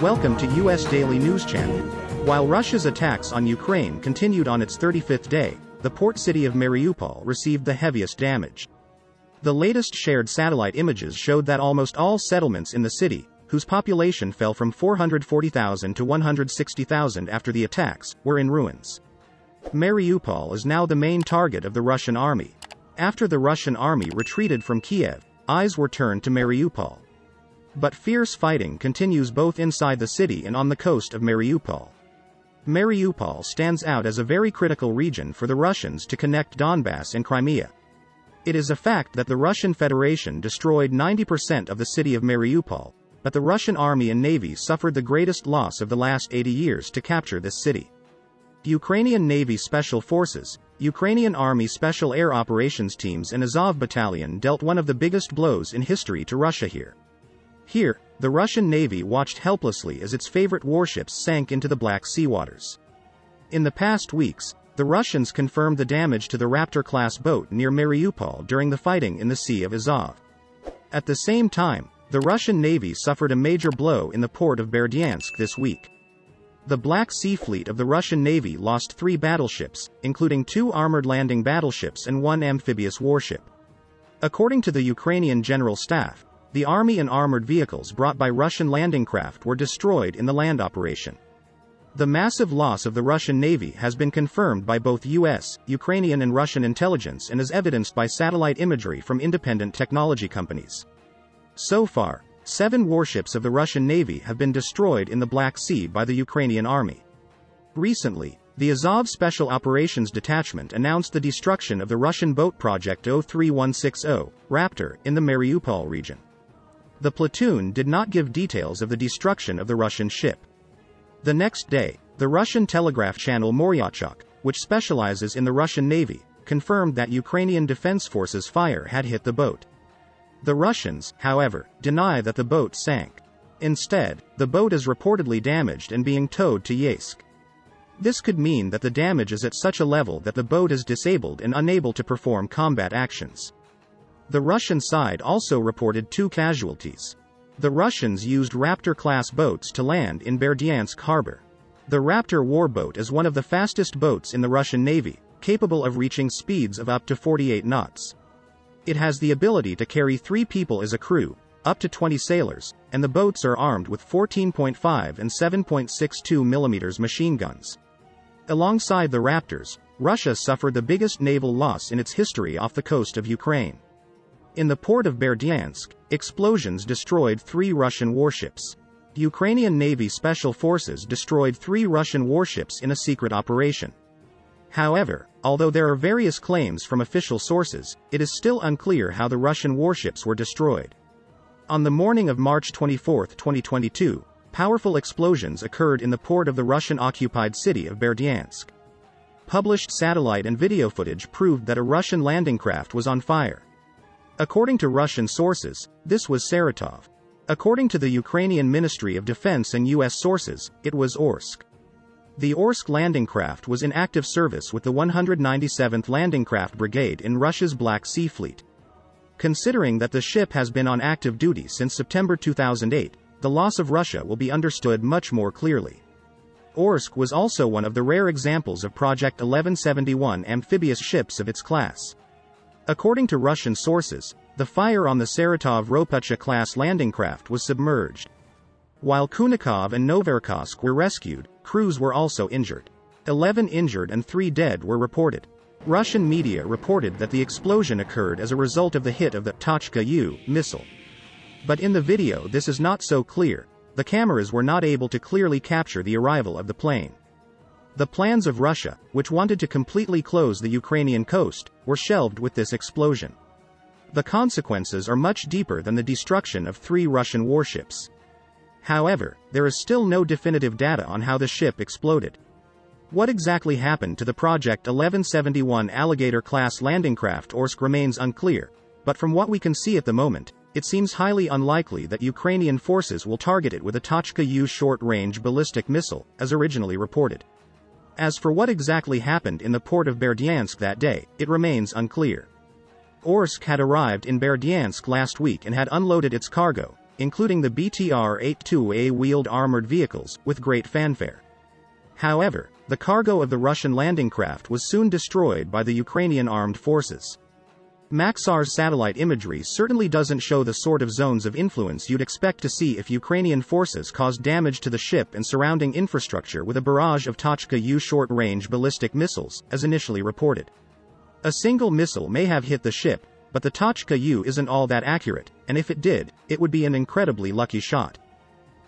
Welcome to US Daily News Channel. While Russia's attacks on Ukraine continued on its 35th day, the port city of Mariupol received the heaviest damage. The latest shared satellite images showed that almost all settlements in the city, whose population fell from 440,000 to 160,000 after the attacks, were in ruins. Mariupol is now the main target of the Russian army. After the Russian army retreated from Kiev, eyes were turned to Mariupol. But fierce fighting continues both inside the city and on the coast of Mariupol. Mariupol stands out as a very critical region for the Russians to connect Donbass and Crimea. It is a fact that the Russian Federation destroyed 90% of the city of Mariupol, but the Russian army and navy suffered the greatest loss of the last 80 years to capture this city. Ukrainian Navy Special Forces, Ukrainian Army Special Air Operations Teams and Azov Battalion dealt one of the biggest blows in history to Russia here. Here, the Russian Navy watched helplessly as its favorite warships sank into the Black Sea waters. In the past weeks, the Russians confirmed the damage to the Raptor-class boat near Mariupol during the fighting in the Sea of Azov. At the same time, the Russian Navy suffered a major blow in the port of Berdyansk this week. The Black Sea Fleet of the Russian Navy lost 3 battleships, including 2 armored landing battleships and 1 amphibious warship. According to the Ukrainian General Staff, the army and armored vehicles brought by Russian landing craft were destroyed in the land operation. The massive loss of the Russian Navy has been confirmed by both US, Ukrainian and Russian intelligence and is evidenced by satellite imagery from independent technology companies. So far, 7 warships of the Russian Navy have been destroyed in the Black Sea by the Ukrainian army. Recently, the Azov Special Operations Detachment announced the destruction of the Russian boat project 03160, Raptor, in the Mariupol region. The platoon did not give details of the destruction of the Russian ship. The next day, the Russian telegraph channel Mariupol, which specializes in the Russian Navy, confirmed that Ukrainian Defense Forces fire had hit the boat. The Russians, however, deny that the boat sank. Instead, the boat is reportedly damaged and being towed to Yeysk. This could mean that the damage is at such a level that the boat is disabled and unable to perform combat actions. The Russian side also reported 2 casualties. The Russians used Raptor-class boats to land in Berdyansk harbor. The Raptor warboat is one of the fastest boats in the Russian Navy, capable of reaching speeds of up to 48 knots. It has the ability to carry 3 people as a crew, up to 20 sailors, and the boats are armed with 14.5 and 7.62 mm machine guns. Alongside the Raptors, Russia suffered the biggest naval loss in its history off the coast of Ukraine. In the port of Berdyansk, explosions destroyed 3 Russian warships. Ukrainian Navy Special Forces destroyed 3 Russian warships in a secret operation. However, although there are various claims from official sources, it is still unclear how the Russian warships were destroyed. On the morning of March 24, 2022, powerful explosions occurred in the port of the Russian-occupied city of Berdyansk. Published satellite and video footage proved that a Russian landing craft was on fire. According to Russian sources, this was Saratov. According to the Ukrainian Ministry of Defense and US sources, it was Orsk. The Orsk landing craft was in active service with the 197th Landing Craft Brigade in Russia's Black Sea Fleet. Considering that the ship has been on active duty since September 2008, the loss of Russia will be understood much more clearly. Orsk was also one of the rare examples of Project 1171 amphibious ships of its class. According to Russian sources, the fire on the Saratov Raptor-class landing craft was submerged. While Kunikov and Novocherkassk were rescued, crews were also injured. 11 injured and 3 dead were reported. Russian media reported that the explosion occurred as a result of the hit of the Tochka-U missile. But in the video this is not so clear. The cameras were not able to clearly capture the arrival of the plane. The plans of Russia, which wanted to completely close the Ukrainian coast, were shelved with this explosion. The consequences are much deeper than the destruction of 3 Russian warships. However, there is still no definitive data on how the ship exploded. What exactly happened to the Project 1171 Alligator-class landing craft Orsk remains unclear, but from what we can see at the moment, it seems highly unlikely that Ukrainian forces will target it with a Tochka-U short-range ballistic missile, as originally reported. As for what exactly happened in the port of Berdyansk that day, it remains unclear. Orsk had arrived in Berdyansk last week and had unloaded its cargo, including the BTR-82A wheeled armored vehicles, with great fanfare. However, the cargo of the Russian landing craft was soon destroyed by the Ukrainian armed forces. Maxar's satellite imagery certainly doesn't show the sort of zones of influence you'd expect to see if Ukrainian forces caused damage to the ship and surrounding infrastructure with a barrage of Tochka-U short-range ballistic missiles, as initially reported. A single missile may have hit the ship, but the Tochka-U isn't all that accurate, and if it did, it would be an incredibly lucky shot.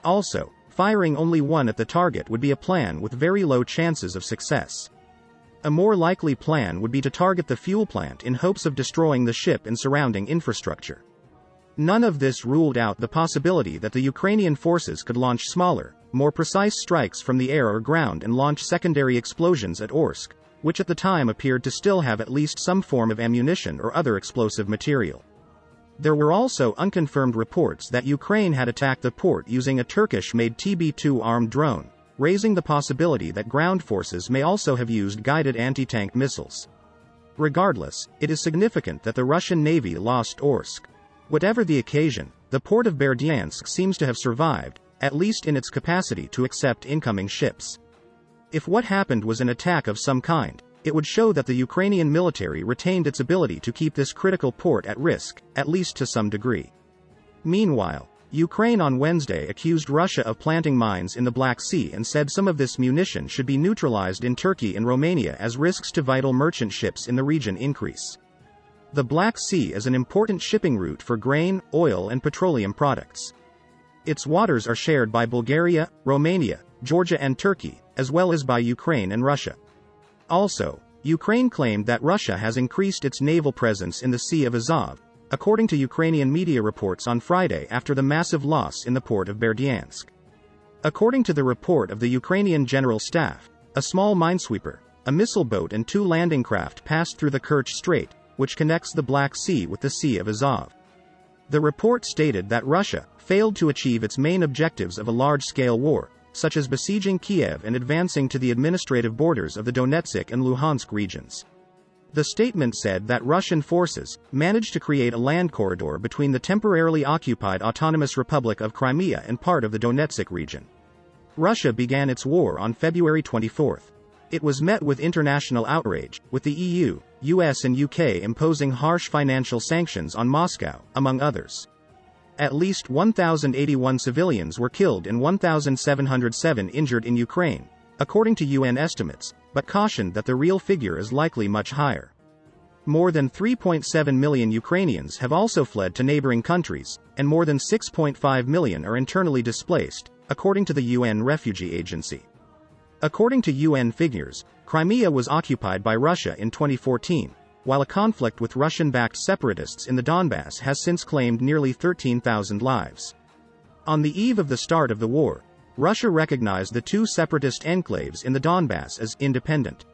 Also, firing only one at the target would be a plan with very low chances of success. A more likely plan would be to target the fuel plant in hopes of destroying the ship and surrounding infrastructure. None of this ruled out the possibility that the Ukrainian forces could launch smaller, more precise strikes from the air or ground and launch secondary explosions at Orsk, which at the time appeared to still have at least some form of ammunition or other explosive material. There were also unconfirmed reports that Ukraine had attacked the port using a Turkish-made TB2 armed drone, raising the possibility that ground forces may also have used guided anti-tank missiles. Regardless, it is significant that the Russian Navy lost Orsk. Whatever the occasion, the port of Berdyansk seems to have survived, at least in its capacity to accept incoming ships. If what happened was an attack of some kind, it would show that the Ukrainian military retained its ability to keep this critical port at risk, at least to some degree. Meanwhile, Ukraine on Wednesday accused Russia of planting mines in the Black Sea and said some of this munition should be neutralized in Turkey and Romania as risks to vital merchant ships in the region increase. The Black Sea is an important shipping route for grain, oil and petroleum products. Its waters are shared by Bulgaria, Romania, Georgia and Turkey, as well as by Ukraine and Russia. Also, Ukraine claimed that Russia has increased its naval presence in the Sea of Azov, according to Ukrainian media reports on Friday after the massive loss in the port of Berdyansk. According to the report of the Ukrainian General Staff, a small minesweeper, a missile boat and 2 landing craft passed through the Kerch Strait, which connects the Black Sea with the Sea of Azov. The report stated that Russia failed to achieve its main objectives of a large-scale war, such as besieging Kiev and advancing to the administrative borders of the Donetsk and Luhansk regions. The statement said that Russian forces managed to create a land corridor between the temporarily occupied Autonomous Republic of Crimea and part of the Donetsk region. Russia began its war on February 24. It was met with international outrage, with the EU, US and UK imposing harsh financial sanctions on Moscow, among others. At least 1,081 civilians were killed and 1,707 injured in Ukraine, according to UN estimates, but cautioned that the real figure is likely much higher. More than 3.7 million Ukrainians have also fled to neighboring countries, and more than 6.5 million are internally displaced, according to the UN Refugee Agency. According to UN figures, Crimea was occupied by Russia in 2014, while a conflict with Russian-backed separatists in the Donbass has since claimed nearly 13,000 lives. On the eve of the start of the war, Russia recognized the 2 separatist enclaves in the Donbass as independent.